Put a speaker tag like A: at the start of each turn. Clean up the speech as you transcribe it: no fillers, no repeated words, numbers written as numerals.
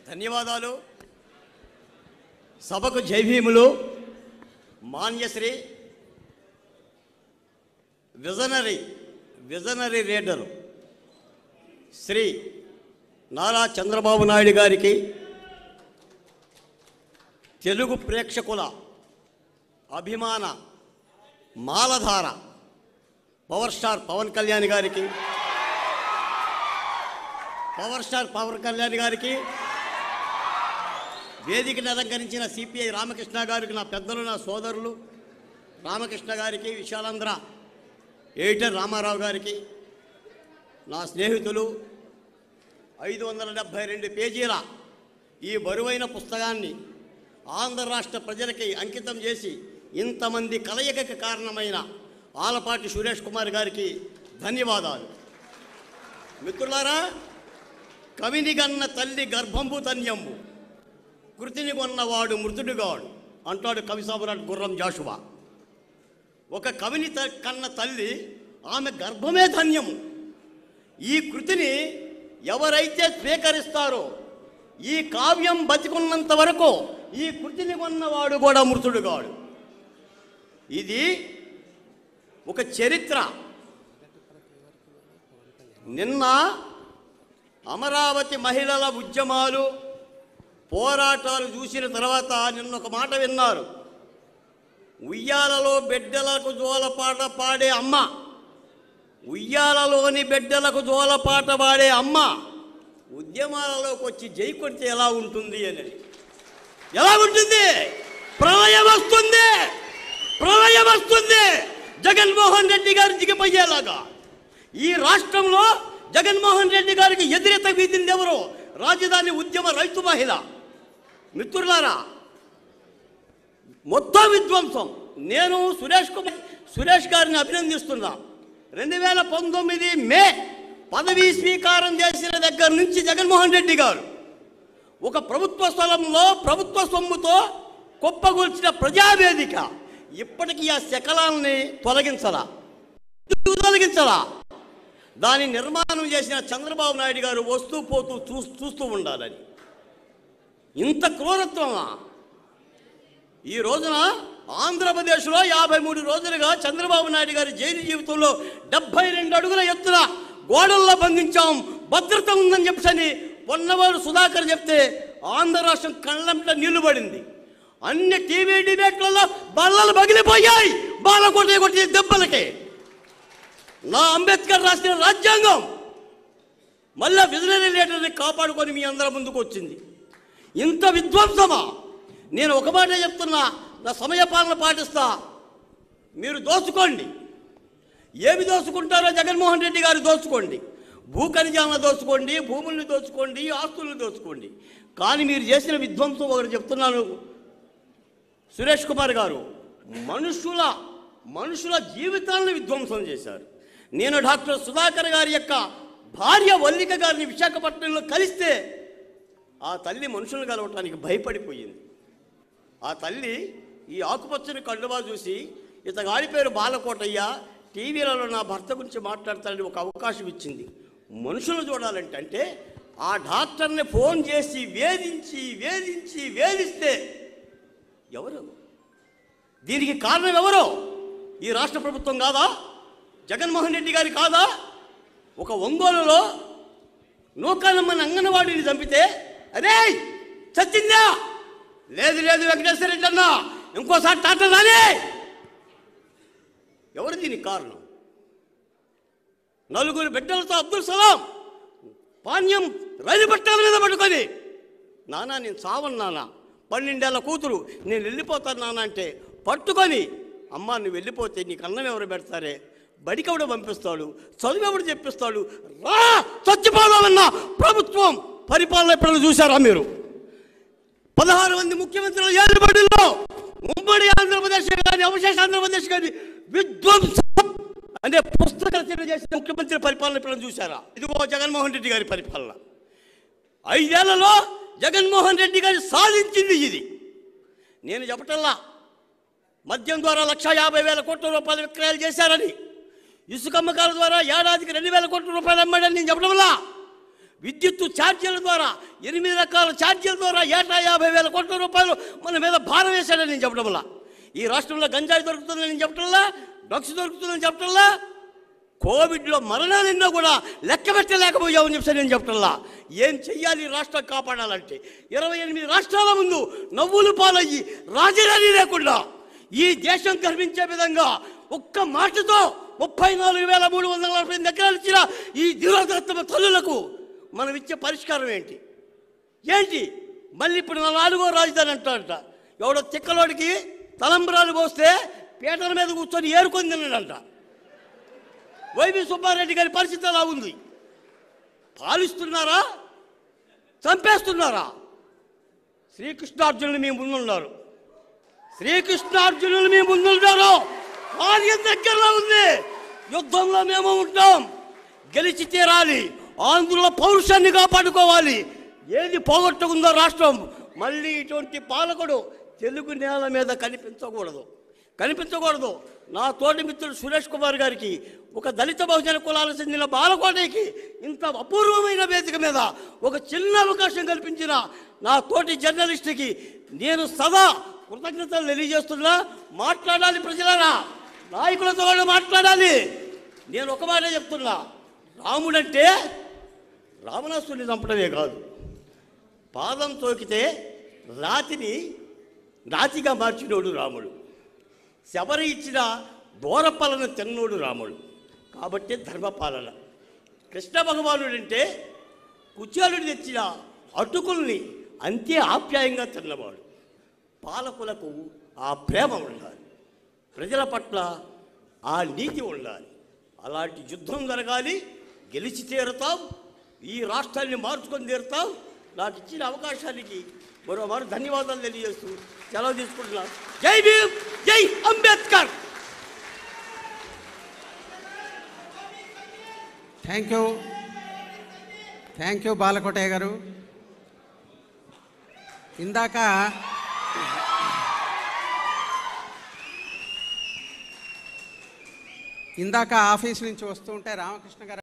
A: ధన్యవాదాలు. సభకు జైభీములు. Manyashri visionary leader Shri Nara Chandrababu Naidu గారికి, తెలుగు ప్రేక్షకుల అభిమాన మాలధార పవర్ స్టార్ పవన్ కళ్యాణ్ గారికి, వేదికను అలంకరించిన సిపిఐ రామకృష్ణ గారికి, నా పెద్దలు, నా సోదరులు రామకృష్ణ గారికి, విశాలాంధ్ర ఎడిటర్ రామారావు గారికి, నా స్నేహితులు 572 పేజీల ఈ బరువైన పుస్తకాన్ని ఆంధ్ర రాష్ట్ర ప్రజలకి అంకితం చేసి ఇంతమంది కలయికకి కారణమైన ఆలపాటి సురేష్ కుమార్ గారికి ధన్యవాదాలు. మిత్రులారా, కవిని గన్న తల్లి గర్భంబు తన్యంబు, కృతిని కొన్నవాడు మృతుడుగాడు అంటాడు కవి సామ్రాట్ గుర్రం జాషువా. ఒక కవిని కన్న తల్లి ఆమె గర్భమే ధన్యము. ఈ కృతిని ఎవరైతే స్వీకరిస్తారో ఈ కావ్యం బతికున్నంత వరకు ఈ కృతిని కొన్నవాడు కూడా మృతుడుగాడు. ఇది ఒక చరిత్ర. నిన్న అమరావతి మహిళల ఉద్యమాలు, పోరాటాలు చూసిన తర్వాత నిన్న ఒక మాట విన్నారు. ఉయ్యాలలో బిడ్డలకు జోలపాట పాడే అమ్మ, ఉయ్యాలలోని బిడ్డలకు జోలపాట పాడే అమ్మ ఉద్యమాలలోకి వచ్చి జై కొడితే ఎలా ఉంటుంది అని. ఎలా ఉంటుంది? ప్రళయం వస్తుంది. జగన్మోహన్ రెడ్డి గారు దిగిపోయేలాగా. ఈ రాష్ట్రంలో జగన్మోహన్ రెడ్డి గారికి ఎదురెత వీధింది ఎవరు? రాజధాని ఉద్యమ రైతు మహిళ. మిత్రులారా, మొత్తం విధ్వంసం. నేను సురేష్ గారిని అభినందిస్తున్నా. 2019 మే పదవీ స్వీకారం చేసిన దగ్గర నుంచి జగన్మోహన్ రెడ్డి గారు ఒక ప్రభుత్వ స్థలంలో ప్రభుత్వ సొమ్ముతో కుప్పగొల్చిన ప్రజావేదిక ఇప్పటికీ ఆ శకలాన్ని తొలగించలా. దాని నిర్మాణం చేసిన చంద్రబాబు నాయుడు గారు వస్తూ పోతూ చూస్తూ ఉండాలని. ఇంత క్రూరత్వమా? ఈ రోజున ఆంధ్రప్రదేశ్లో 53 రోజులుగా చంద్రబాబు నాయుడు గారి జైలు జీవితంలో 72 అడుగుల ఎత్తున గోడల్లో బంధించాం, భద్రత ఉందని చెప్పని పొన్నవారు సుధాకర్ చెప్తే ఆంధ్ర రాష్ట్రం కళ్ళంట నీళ్లు పడింది. అన్ని టీవీ డిబేట్లలో బల్లలు పగిలిపోయాయి కొట్టే దెబ్బలకే. నా అంబేద్కర్ రాసిన రాజ్యాంగం మళ్ళా విజనరీ లీడర్ని కాపాడుకొని మీ అందరి ముందుకు వచ్చింది. ఇంత విధ్వంసమా? నేను ఒక మాట చెప్తున్నా, నా సమయపాలన పాటిస్తా. మీరు దోచుకోండి, ఏమి దోచుకుంటారో జగన్మోహన్ రెడ్డి గారు దోచుకోండి. భూ ఖనిజాలను దోచుకోండి, భూముల్ని దోచుకోండి, ఆస్తులను దోచుకోండి. కానీ మీరు చేసిన విధ్వంసం ఒకటి చెప్తున్నాను సురేష్ కుమార్ గారు, మనుషుల జీవితాలను విధ్వంసం చేశారు. నేను డాక్టర్ సుధాకర్ గారి యొక్క భార్య వల్లిక గారిని విశాఖపట్నంలో కలిస్తే ఆ తల్లి మనుషులను కలవటానికి భయపడిపోయింది. ఆ తల్లి ఈ ఆకుపచ్చని కండువా చూసి, ఇతగాడి పేరు బాలకోటయ్య, టీవీలలో నా భర్త గురించి మాట్లాడతానని ఒక అవకాశం ఇచ్చింది. మనుషులు చూడాలంటే ఆ డాక్టర్ని ఫోన్ చేసి వేధిస్తే ఎవరు? దీనికి కారణం ఎవరు? ఈ రాష్ట్ర ప్రభుత్వం కాదా? జగన్మోహన్ రెడ్డి గారి కాదా? ఒక ఒంగోలులో నూకాలమ్మని అంగన్వాడీని చంపితే అదే చచ్చిందా? లేదు వెంకటేశ్వర రెడ్డి అన్నా, ఇంకోసారి టాటా రాలే. ఎవరు దీనికి కారణం? 4 బిడ్డలతో అబ్దుల్ సలాం పాణ్యం రైలు పట్టాల మీద పట్టుకొని, నానా నేను చావను నాన్న, 12 ఏళ్ల కూతురు, నేను వెళ్ళిపోతాను నాన్న అంటే పట్టుకొని, అమ్మ నువ్వు వెళ్ళిపోతే నీకు అన్నం ఎవరు పెడతారే, బడికెవడు పంపిస్తాడు, చదువు ఎవడు చెప్పిస్తాడు, రా చచ్చిపోదామన్న ప్రభుత్వం పరిపాలన ఎప్పుడైనా చూశారా మీరు? 16 మంది ముఖ్యమంత్రులు ఏలుబడిలో ఉమ్మడి ఆంధ్రప్రదేశ్ కానీ అవశేష ఆంధ్రప్రదేశ్ కానీ విధ్వంసం అనే పుస్తక రచన చేసిన ముఖ్యమంత్రి పరిపాలన ఎప్పుడైనా చూశారా? ఇదిగో జగన్మోహన్ రెడ్డి గారి పరిపాలన. 5 ఏళ్లలో జగన్మోహన్ రెడ్డి గారు సాధించింది ఇది. నేను చెప్పటల్లా మద్యం ద్వారా 1,50,000 కోట్ల రూపాయల విక్రయాలు చేశారని, ఇసుక అమ్మకాల ద్వారా ఏడాదికి 2,000 కోట్ల రూపాయలు అమ్మాడని నేను చెప్పడం వల్ల విద్యుత్తు ఛార్జీల ద్వారా 8 రకాల ఛార్జీల ద్వారా ఏటా 50,000 కోట్ల రూపాయలు మన మీద భారం వేశాడని నేను చెప్పడంలా, ఈ రాష్ట్రంలో గంజాయి దొరుకుతుందని నేను చెప్పడంలా, డ్రగ్స్ దొరుకుతుందని చెప్పడంలా, కోవిడ్లో మరణాలెన్నో కూడా లెక్క పెట్టలేకపోయామని చెప్పి నేను చెప్పడంలా. ఏం చెయ్యాలి రాష్ట్రం కాపాడాలంటే 28 రాష్ట్రాల ముందు నవ్వులు పాలయ్యి రాజధాని లేకుండా ఈ దేశం గర్వించే విధంగా ఒక్క మాటతో 34,348 ఎకరాలు ఇచ్చిన ఈ దిరోదత్తమ తల్లులకు మనం ఇచ్చే పరిష్కారం ఏంటి? మళ్ళీ ఇప్పుడు 4వ రాజధాని అంటాడంట. ఎవడో తిక్కలోడికి తలంబరాలు పోస్తే పీటల మీద కూర్చొని ఏరుకొని తిన్నాడంట. వైవి సుబ్బారెడ్డి గారి పరిస్థితి అలా ఉంది. పాలిస్తున్నారా, చంపేస్తున్నారా? శ్రీకృష్ణార్జునులు మీ ముందున్నారు, శ్రీకృష్ణార్జునులు మీ ముందున్నారు. కార్యం దగ్గరలో ఉంది. యుద్ధంలో మేము ఉంటాం, గెలిచి తీరాలి. ఆంధ్రుల పౌరుషాన్ని కాపాడుకోవాలి. ఏది పోగొట్టుకుందో రాష్ట్రం, మళ్ళీ ఇటువంటి పాలకుడు తెలుగు నేల మీద కనిపించకూడదు. నా తోటి మిత్రుడు సురేష్ కుమార్ గారికి, ఒక దళిత బహుజన కులాలకు చెందిన బాలకోటకి ఇంత అపూర్వమైన వేదిక మీద ఒక చిన్న అవకాశం కల్పించిన నా తోటి జర్నలిస్టుకి నేను సదా కృతజ్ఞతలు తెలియజేస్తున్నా. మాట్లాడాలి ప్రజలారా, నాయకులతో కూడా మాట్లాడాలి. నేను ఒక మాట చెప్తున్నా, రాముడంటే రావణాసురుని చంపడమే కాదు, పాదం తోకితే రాతిగా మార్చినోడు రాముడు, శబరి ఇచ్చిన దూరపాలన తిన్నోడు రాముడు. కాబట్టి ధర్మపాలన. కృష్ణ భగవానుడంటే కుచేలుడు తెచ్చిన అటుకుల్ని అంతే ఆప్యాయంగా తిన్నవాడు. పాలకులకు ఆ ప్రేమ ఉండాలి, ప్రజల పట్ల ఆ నీతి ఉండాలి. అలాంటి యుద్ధం జరగాలి. గెలిచి తీరుతాం, ఈ రాష్ట్రాన్ని మార్చుకొని తీరుతాం. నాకు ఇచ్చిన అవకాశానికి మరోమారు ధన్యవాదాలు తెలియజేస్తూ సెలవు తీసుకుంటున్నాను. జై భీమ్, జై అంబేద్కర్.
B: థ్యాంక్ యూ బాలకోటయ్య గారు. ఇందాక ఆఫీస్ నుంచి వస్తూ ఉంటే రామకృష్ణ గారు